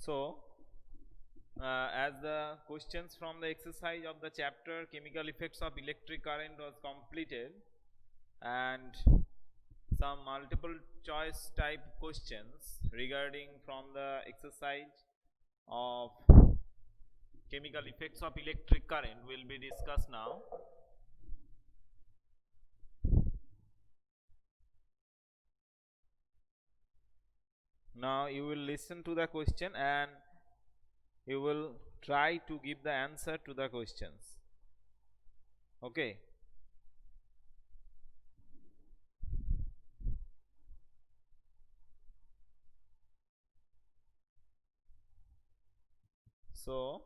So, as the questions from the exercise of the chapter chemical effects of electric current was completed, and some multiple choice type questions regarding from the exercise of chemical effects of electric current will be discussed now. Now you will listen to the question and you will try to give the answer to the questions. Okay. So,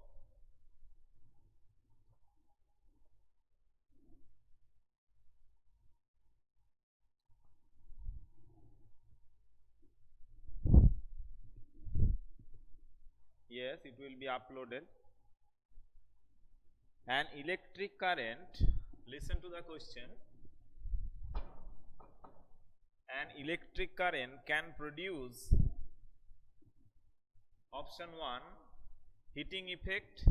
yes, it will be uploaded. An electric current, listen to the question. An electric current can produce option 1 heating effect,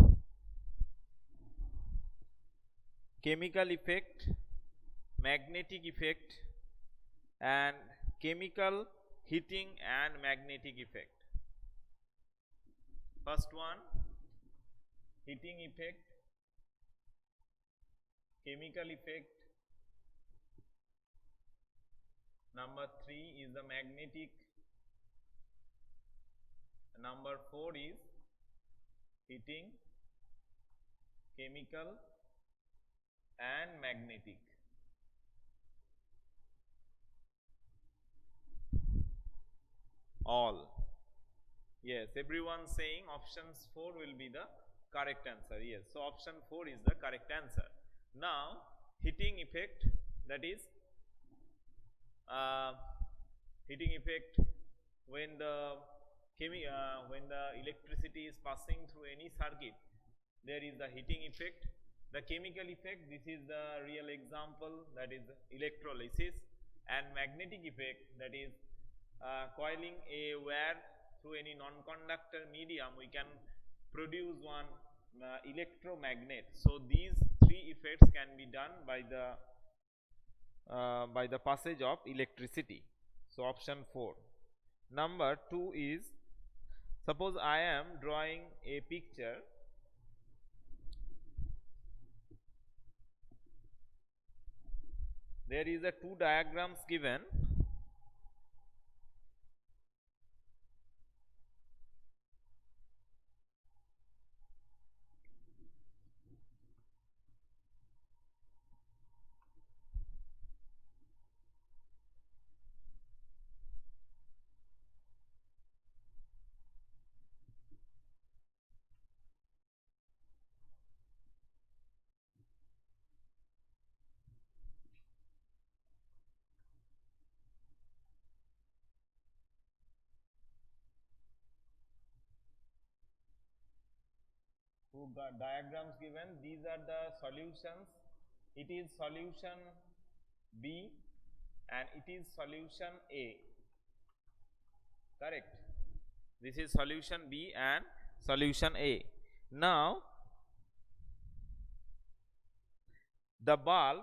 chemical effect, magnetic effect, and chemical heating and magnetic effect. First one, heating effect, chemical effect. Number 3 is the magnetic. Number 4 is heating, chemical and magnetic. All. Yes, everyone saying options 4 will be the correct answer. Yes, so option 4 is the correct answer. Now, heating effect, that is heating effect when the electricity is passing through any circuit, there is the heating effect. The chemical effect, this is the real example, that is electrolysis, and magnetic effect, that is coiling a wire through any non-conductor medium, we can produce one electromagnet. So these three effects can be done by the passage of electricity. So option 4. Number 2 is, suppose I am drawing a picture. There is a 2 diagrams given. Two diagrams given, these are the solutions. It is solution B and it is solution A, correct? This is solution B and solution A. Now the bulb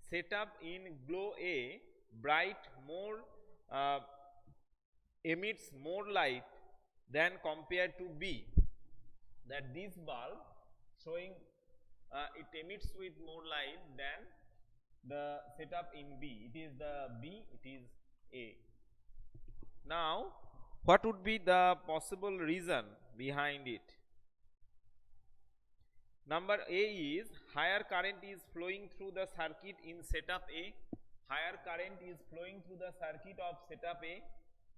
set up in glow A emits more light than compared to B. That this bulb showing it emits with more light than the setup in B. It is the B, it is A. Now, what would be the possible reason behind it? Number A is higher current is flowing through the circuit in setup A. Higher current is flowing through the circuit of setup A.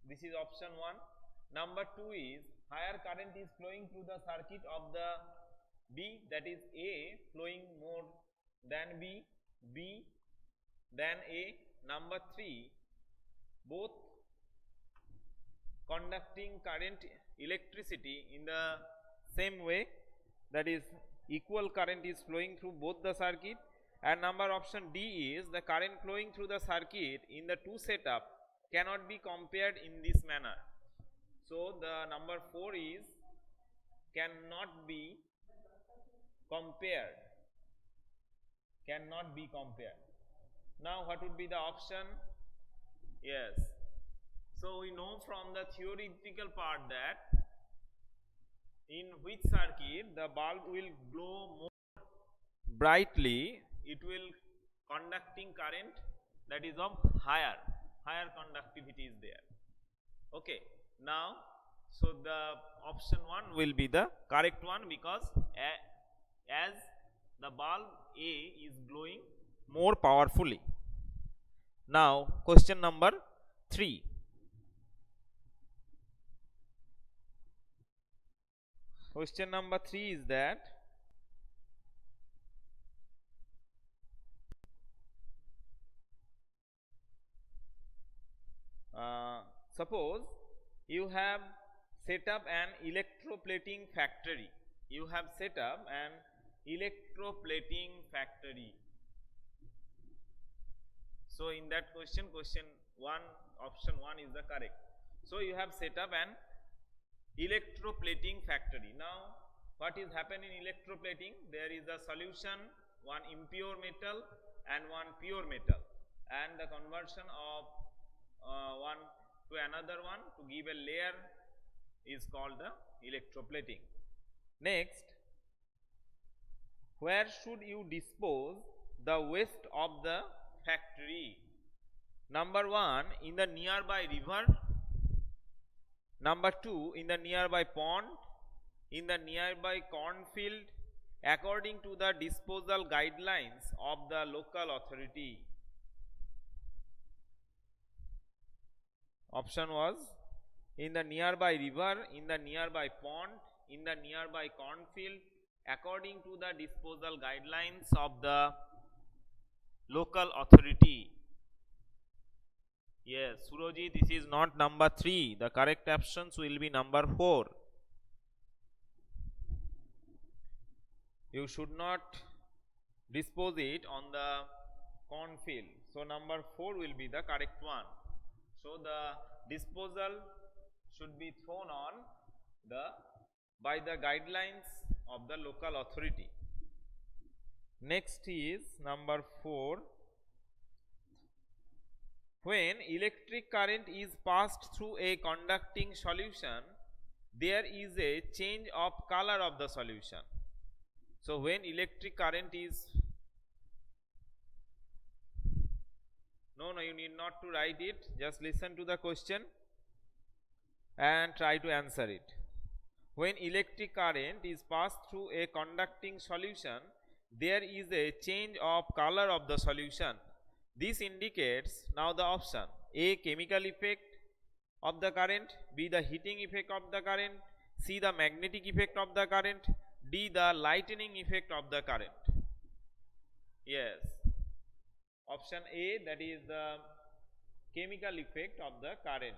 This is option 1. Number 2 is higher current is flowing through the circuit of the B, that is A flowing more than B, B than A. Number 3, both conducting current electricity in the same way, that is equal current is flowing through both the circuit. And number option D is the current flowing through the circuit in the two setup cannot be compared in this manner. So the number 4 is cannot be compared. Cannot be compared. Now what would be the option? Yes. So we know from the theoretical part that in which circuit the bulb will glow more brightly, it will conducting current that is of higher conductivity is there. Okay. Now, so the option 1 will be the correct one, because as the bulb A is glowing more powerfully. Now, question number 3. Question number 3 is that suppose you have set up an electroplating factory. You have set up an electroplating factory. So in that question 1, option 1 is the correct. So you have set up an electroplating factory. Now what is happening in electroplating? There is a solution, one impure metal and one pure metal, and the conversion of one to another one to give a layer is called the electroplating. Next, where should you dispose the waste of the factory? Number 1, in the nearby river. Number 2, in the nearby pond, in the nearby cornfield, according to the disposal guidelines of the local authority. Option was in the nearby river, in the nearby pond, in the nearby cornfield, according to the disposal guidelines of the local authority. Yes, Suroji, this is not number 3. The correct options will be number 4. You should not dispose it on the cornfield. So number 4 will be the correct one. So the disposal should be thrown on by the guidelines of the local authority. Next is number 4. When electric current is passed through a conducting solution, there is a change of color of the solution. So when electric current is, no, you need not to write it, just listen to the question and try to answer it. When electric current is passed through a conducting solution, there is a change of color of the solution. This indicates now the option: A, chemical effect of the current, B, the heating effect of the current, C, the magnetic effect of the current, D, the lightning effect of the current. Yes, option A, that is the chemical effect of the current.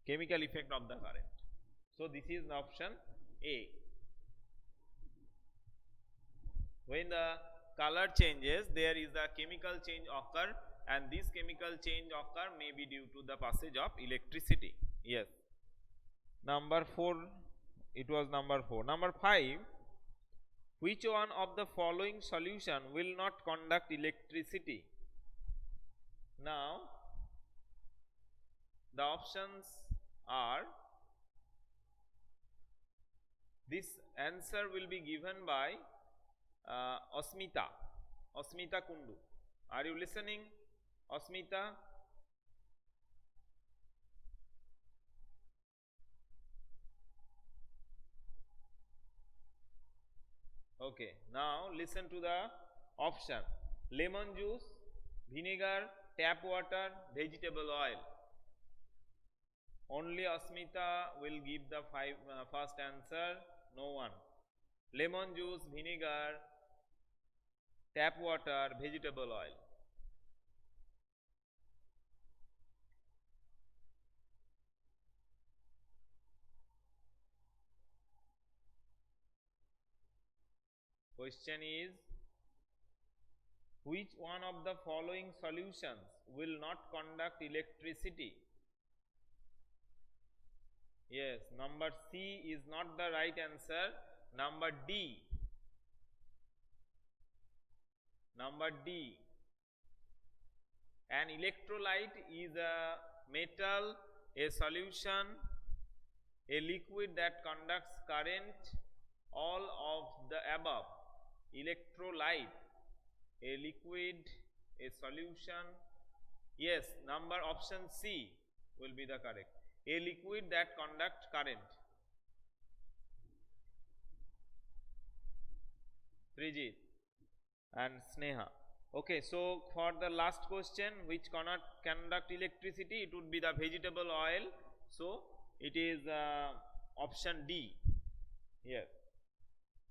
Chemical effect of the current. So this is the option A. When the color changes, there is a chemical change occur, and this chemical change occur may be due to the passage of electricity. Yes. Number 4, it was number 4. Number 5, which one of the following solution will not conduct electricity? Now, the options are, this answer will be given by Asmita Kundu. Are you listening, Asmita? Okay, now listen to the option: lemon juice, vinegar, tap water, vegetable oil. Only Asmita will give the first answer, no one. Lemon juice, vinegar, tap water, vegetable oil. Question is, which one of the following solutions will not conduct electricity? Yes, number C is not the right answer. Number D. Number D. An electrolyte is a metal, a solution, a liquid that conducts current, all of the above. Electrolyte, a liquid, a solution. Yes, number option C will be the correct. A liquid that conducts current. Trijit and Sneha. Okay, so for the last question, which cannot conduct electricity, it would be the vegetable oil. So it is option D. Here.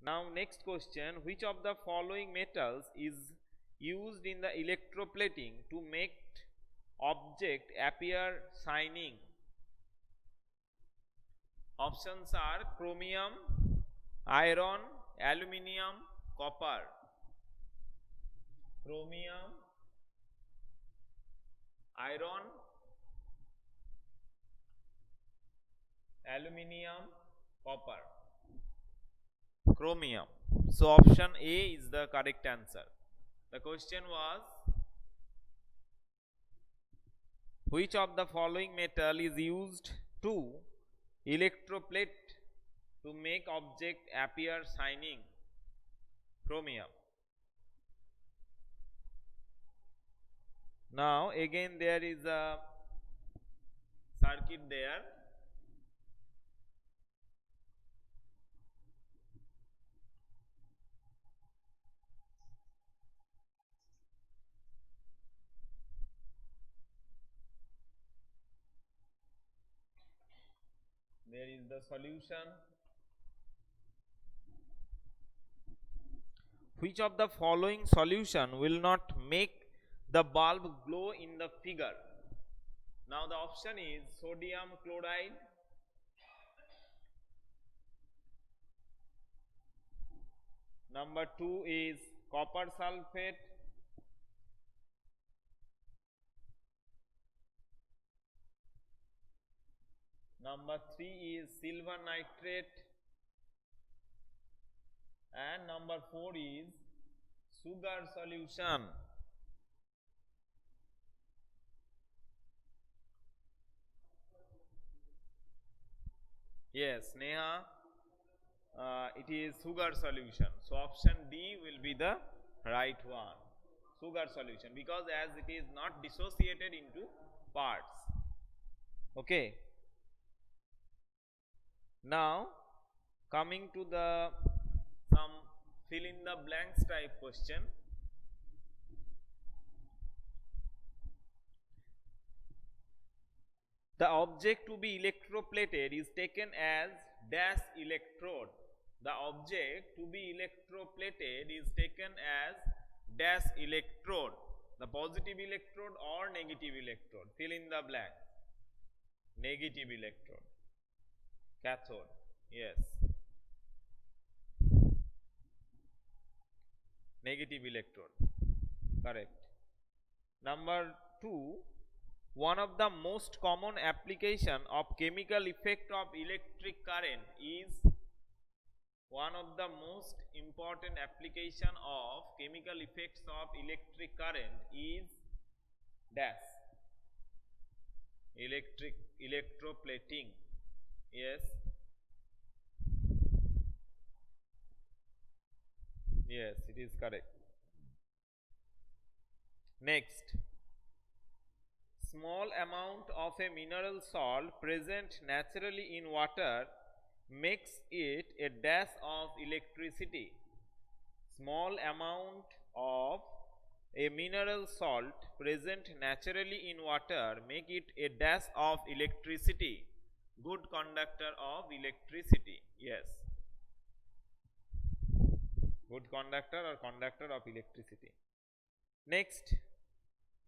Now next question, which of the following metals is used in the electroplating to make object appear shining? Options are chromium, iron, aluminium, copper. Chromium, iron, aluminium, copper. Chromium. So option A is the correct answer. The question was, which of the following metal is used to electroplate to make object appear shining? Chromium. Now again there is a circuit there. There is the solution. Which of the following solution will not make the bulb glow in the figure? Now the option is sodium chloride, number 2 is copper sulfate, number 3 is silver nitrate, and number 4 is sugar solution. Yes, Neha, it is sugar solution. So option D will be the right one. Sugar solution, because as it is not dissociated into parts. Okay. Now coming to the some fill in the blanks type question. The object to be electroplated is taken as dash electrode. The object to be electroplated is taken as dash electrode. The positive electrode or negative electrode. Fill in the blank. Negative electrode. Cathode. Yes. Negative electrode. Correct. Number 2. One of the most common application of chemical effect of electric current is one of the most important application of chemical effects of electric current is dash electroplating. Yes. Yes, it is correct. Next. Small amount of a mineral salt present naturally in water makes it a dash of electricity. Small amount of a mineral salt present naturally in water make it a dash of electricity. Good conductor of electricity. Yes. Good conductor or conductor of electricity. Next.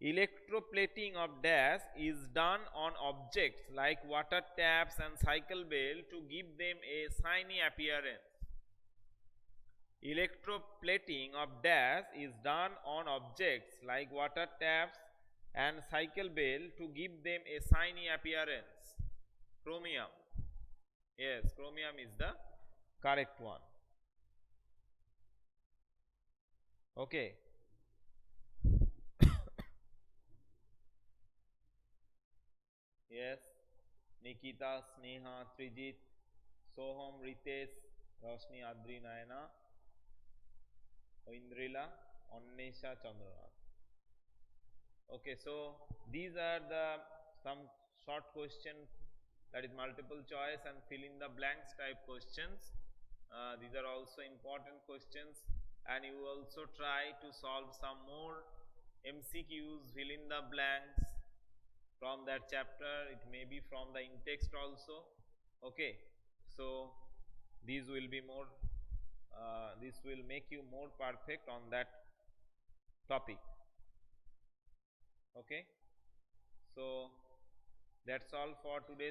Electroplating of dash is done on objects like water taps and cycle bell to give them a shiny appearance. Electroplating of dash is done on objects like water taps and cycle bell to give them a shiny appearance. Chromium. Yes, chromium is the correct one. Okay. Yes, Nikita, Sneha, Trijit, Soham, Ritesh, Roshni, Adri, Nayana, Indrila, Annesha, Chandranath. Okay, so these are the some short question, that is multiple choice and fill in the blanks type questions. These are also important questions, and you also try to solve some more MCQs, fill in the blanks from that chapter. It may be from the in text also. Okay, so these will be more, this will make you more perfect on that topic. Okay, so that's all for today.